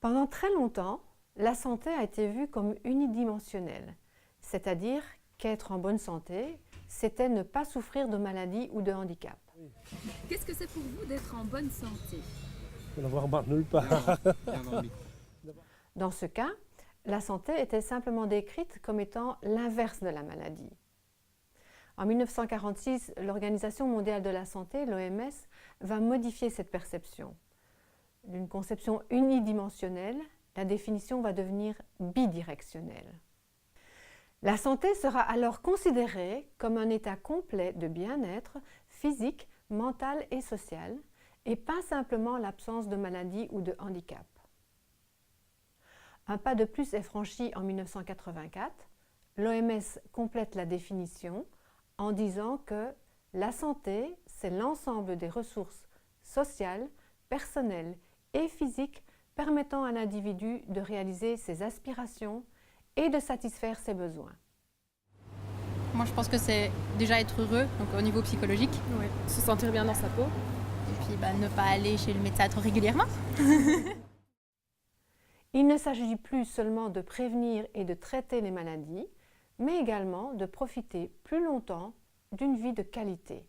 Pendant très longtemps, la santé a été vue comme unidimensionnelle, c'est-à-dire qu'être en bonne santé, c'était ne pas souffrir de maladie ou de handicap. Qu'est-ce que c'est pour vous d'être en bonne santé? De l'avoir marre nulle part. Dans ce cas, la santé était simplement décrite comme étant l'inverse de la maladie. En 1946, l'Organisation mondiale de la santé, l'OMS, va modifier cette perception. D'une conception unidimensionnelle, la définition va devenir bidirectionnelle. La santé sera alors considérée comme un état complet de bien-être physique, mental et social, et pas simplement l'absence de maladie ou de handicap. Un pas de plus est franchi en 1984. L'OMS complète la définition en disant que la santé, c'est l'ensemble des ressources sociales, personnelles et physiques permettant à l'individu de réaliser ses aspirations et de satisfaire ses besoins. Moi, je pense que c'est déjà être heureux, donc au niveau psychologique. Ouais. Se sentir bien dans sa peau. Et puis ne pas aller chez le médecin trop régulièrement. Il ne s'agit plus seulement de prévenir et de traiter les maladies, mais également de profiter plus longtemps d'une vie de qualité.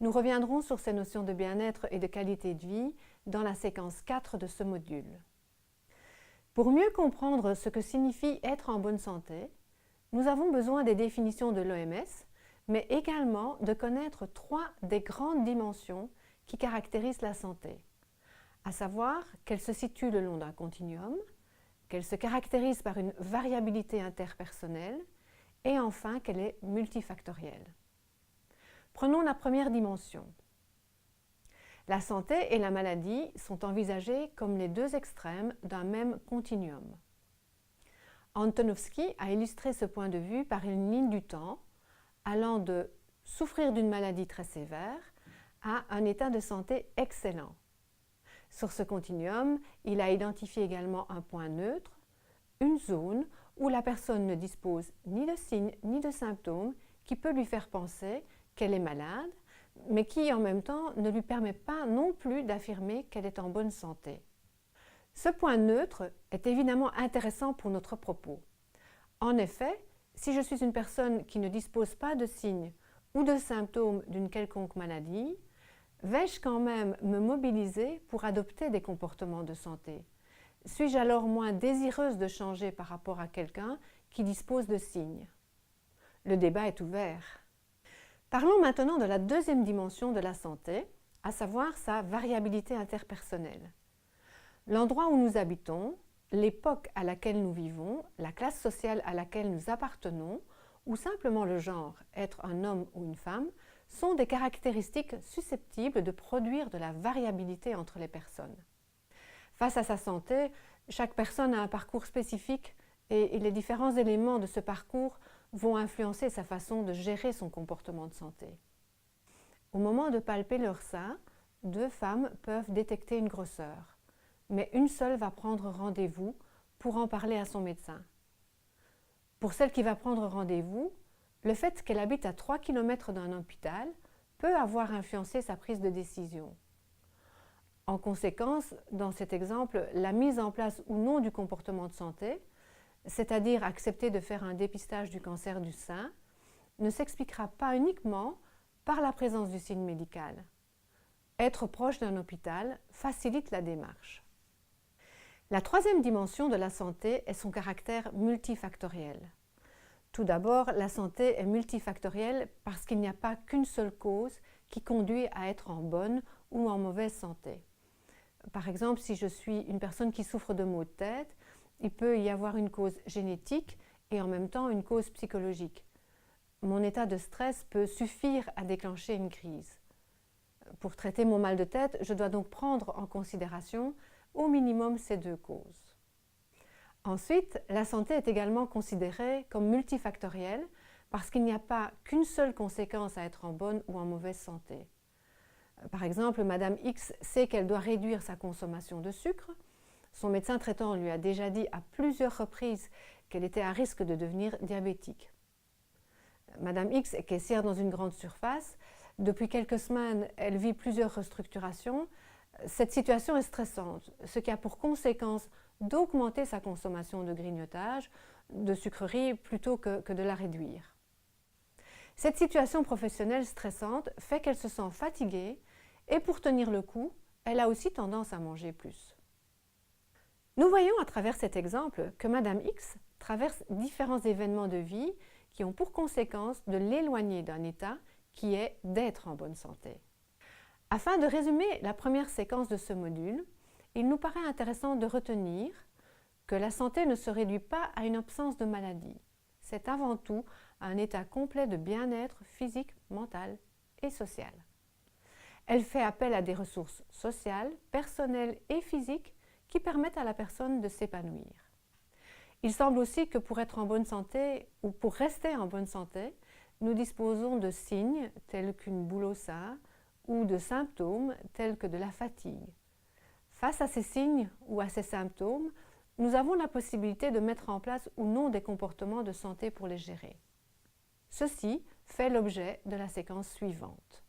Nous reviendrons sur ces notions de bien-être et de qualité de vie dans la séquence 4 de ce module. Pour mieux comprendre ce que signifie être en bonne santé, nous avons besoin des définitions de l'OMS, mais également de connaître 3 des grandes dimensions qui caractérisent la santé, à savoir qu'elle se situe le long d'un continuum, qu'elle se caractérise par une variabilité interpersonnelle et enfin qu'elle est multifactorielle. Prenons la première dimension. La santé et la maladie sont envisagées comme les 2 extrêmes d'un même continuum. Antonovsky a illustré ce point de vue par une ligne du temps allant de souffrir d'une maladie très sévère à un état de santé excellent. Sur ce continuum, il a identifié également un point neutre, une zone où la personne ne dispose ni de signes ni de symptômes qui peut lui faire penser qu'elle est malade, mais qui en même temps ne lui permet pas non plus d'affirmer qu'elle est en bonne santé. Ce point neutre est évidemment intéressant pour notre propos. En effet, si je suis une personne qui ne dispose pas de signes ou de symptômes d'une quelconque maladie, vais-je quand même me mobiliser pour adopter des comportements de santé? Suis-je alors moins désireuse de changer par rapport à quelqu'un qui dispose de signes? Le débat est ouvert. Parlons maintenant de la deuxième dimension de la santé, à savoir sa variabilité interpersonnelle. L'endroit où nous habitons, l'époque à laquelle nous vivons, la classe sociale à laquelle nous appartenons, ou simplement le genre, être un homme ou une femme, sont des caractéristiques susceptibles de produire de la variabilité entre les personnes. Face à sa santé, chaque personne a un parcours spécifique et les différents éléments de ce parcours vont influencer sa façon de gérer son comportement de santé. Au moment de palper leur sein, 2 femmes peuvent détecter une grosseur, mais une seule va prendre rendez-vous pour en parler à son médecin. Pour celle qui va prendre rendez-vous, le fait qu'elle habite à 3 km d'un hôpital peut avoir influencé sa prise de décision. En conséquence, dans cet exemple, la mise en place ou non du comportement de santé, c'est-à-dire accepter de faire un dépistage du cancer du sein, ne s'expliquera pas uniquement par la présence du signe médical. Être proche d'un hôpital facilite la démarche. La troisième dimension de la santé est son caractère multifactoriel. Tout d'abord, la santé est multifactorielle parce qu'il n'y a pas qu'une seule cause qui conduit à être en bonne ou en mauvaise santé. Par exemple, si je suis une personne qui souffre de maux de tête, il peut y avoir une cause génétique et en même temps une cause psychologique. Mon état de stress peut suffire à déclencher une crise. Pour traiter mon mal de tête, je dois donc prendre en considération au minimum ces 2 causes. Ensuite, la santé est également considérée comme multifactorielle parce qu'il n'y a pas qu'une seule conséquence à être en bonne ou en mauvaise santé. Par exemple, Madame X sait qu'elle doit réduire sa consommation de sucre. Son médecin traitant lui a déjà dit à plusieurs reprises qu'elle était à risque de devenir diabétique. Madame X est caissière dans une grande surface. Depuis quelques semaines, elle vit plusieurs restructurations. cette situation est stressante, ce qui a pour conséquence d'augmenter sa consommation de grignotage, de sucreries, plutôt que de la réduire. Cette situation professionnelle stressante fait qu'elle se sent fatiguée et pour tenir le coup, elle a aussi tendance à manger plus. Nous voyons à travers cet exemple que Madame X traverse différents événements de vie qui ont pour conséquence de l'éloigner d'un état qui est d'être en bonne santé. Afin de résumer la première séquence de ce module, il nous paraît intéressant de retenir que la santé ne se réduit pas à une absence de maladie. C'est avant tout un état complet de bien-être physique, mental et social. Elle fait appel à des ressources sociales, personnelles et physiques qui permettent à la personne de s'épanouir. Il semble aussi que pour être en bonne santé ou pour rester en bonne santé, nous disposons de signes tels qu'une boule au sein ou de symptômes tels que de la fatigue. Face à ces signes ou à ces symptômes, nous avons la possibilité de mettre en place ou non des comportements de santé pour les gérer. Ceci fait l'objet de la séquence suivante.